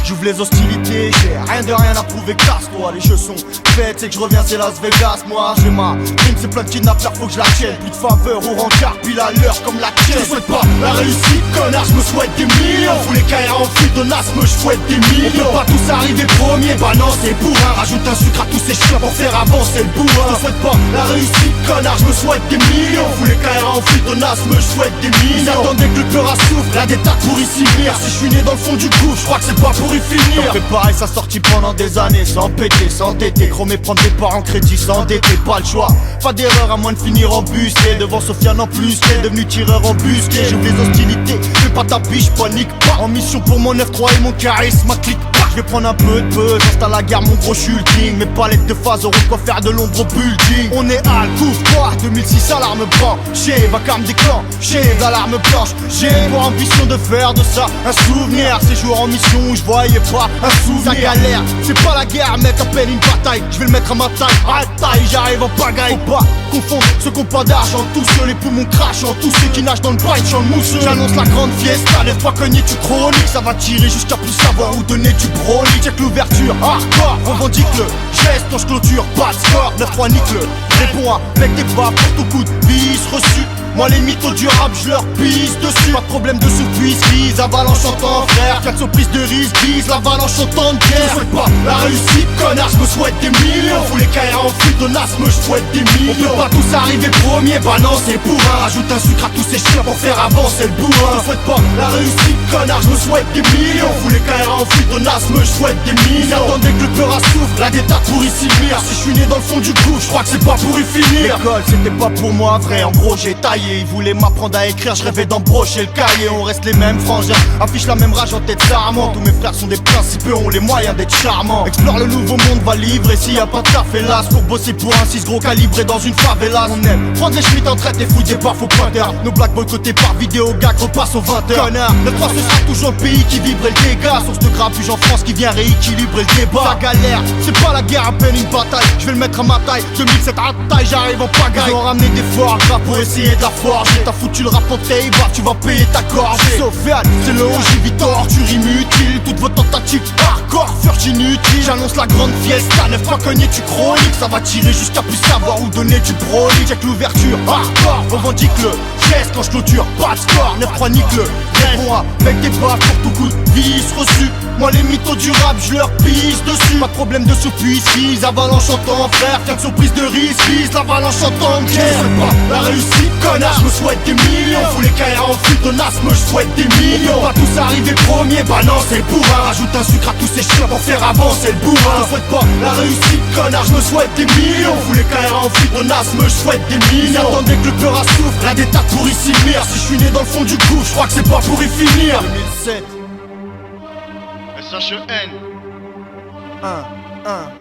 J'ouvre les hostilités, j'ai rien de rien à prouver, casse-toi. Les jeux sont faits, c'est que je reviens, c'est Las Vegas. Moi j'ai ma prime, c'est plein de kidnappeurs, faut que je la tienne. Plus de faveur au rencard, pile à l'heure comme la tienne. Je souhaite pas la réussite, connard, je me souhaite des millions. Vous les KR en fuite, de asthme, je souhaite des millions. On peut pas tous arriver premier, bah non c'est bourrin. Rajoute un sucre à tous ces chiens pour faire avancer le bourrin. Je souhaite pas la réussite, connard, je me souhaite des millions. Vous les KR en fuite, de asthme, je souhaite des millions. J'attendais que le peur à souffle, la détaque pour ici venir. Si je suis né dans le fond du coup, je crois que c'est pas pour y finir. T'en fais pareil, ça sortit pendant des années, sans péter, sans téter. Chromé, prendre des parts en crédit, sans déter, pas le choix. Pas d'erreur à moins de finir embusqué. Devant Sofiane en plus, qui est devenu tireur embusqué. J'ouvre les hostilités, fais pas ta biche, panique pas. En mission pour mon 9-3 et mon charisme, ma clique pas. Je vais prendre un peu de buzz, j'installe la gare, mon gros shooting. Mes palettes de phase auront quoi faire de l'ombre au building. On est à couvre-toi, 2006 alarme branchée. Vacarme des clans, chez d'alarme blanche. J'ai pour ambition de faire de ça un souvenir. Ces jours en mission où je voyais pas un souvenir. Ça galère, c'est pas la guerre mec, à peine une bataille. Je vais le mettre à ma taille, à taille, j'arrive en pagaille. Faut pas confondre ceux qui ont pas d'argent, tous ceux les poumons crachant, tous ceux qui nagent dans le pipe, sur le mousseux. J'annonce la grande fiesta, lève pas cogner tu chroniques. Ça va tirer jusqu'à plus savoir où donner du brolique. Check l'ouverture, hardcore, revendique le geste, quand je clôture, pas de score, 9-3 nique-le. Réponds avec tes bras pour tout coup de vis reçu. Moi les mythos du rap, je leur pisse dessus. Pas de problème de sous-puisse, vise, avalanche en temps frère. 400 prises de risque, vise, l'avalanche en temps de guerre. Je souhaite pas la réussite, connard, je me souhaite des millions. Vous les KR en fuite, de asthme, je souhaite des millions. On peut pas tous arriver premier, bah non c'est bourrin. Rajoute un sucre à tous ces chiens pour faire avancer le bourrin. Je souhaite pas la réussite, connard, je me souhaite des millions. Vous les KR en fuite, de asthme, je souhaite des millions. J'attendais que le peur à souffle, la détaque pour ici venir. Si je suis né dans le fond du coup, je crois que c'est pas pour y finir. L'école c'était pas pour moi vrai, en gros j'ai taillé. Ils voulaient m'apprendre à écrire, je rêvais d'embrocher le cahier. On reste les mêmes frangins, affiche la même rage en tête charmante. Tous mes frères sont des principes, ont les moyens d'être charmants. Explore le nouveau monde, va livrer s'il y a pas de taf hélas. Pour bosser pour un 6 gros calibré dans une favela. On aime prendre les schmitts en traite et foutre des baffes au pointeur. Nos blagues boycottées par vidéo gag repassent aux 20h. Connard, le 3 ce sera toujours le pays qui vibre le dégât. Source de grabuge en France qui vient rééquilibrer le débat. Ça galère, c'est pas la guerre à peine une bataille. Je vais le mettre à ma taille, 2007 à taille, j'arrive en pagaille. Ils ont ramené des forts gras pour essayer de la forger. T'as foutu le rap en taille, tu vas payer ta gorgée. Sofiane, c'est le OG Victor, tu rimes utile. Toutes vos tentatives hardcore, furent inutiles. J'annonce la grande fiesta, 9-3 cogné tu chroniques. Ça va tirer jusqu'à plus savoir où donner du brolique. Check l'ouverture, hardcore, revendique le geste quand je clôture, pas de score, 9-3 nique-le. Réponds avec des baffes pour tout coup de vis reçu. Moi les mythos du rap, je leur pisse dessus. Pas de problème de sous-puisse, vise, avalanche en temps frère. Tiens de surprise de risque, vise, l'avalanche en temps de guerre. Je souhaite pas la réussite, connard, je me souhaite des millions. Vous les KR en fuite, de asthme, je souhaite des millions. On va tous arriver premier, bah non c'est bourrin. Rajoute un sucre à tous ces chiens pour faire avancer le bourrin. Je souhaite pas la réussite, connard, je me souhaite des millions. Vous les KR en fuite, de asthme, je souhaite des millions. J'attendais que le peur à souffle, la détaque pour ici venir. Si je suis né dans le fond du coup, je crois que c'est pas pour y finir. 2007 SHN 1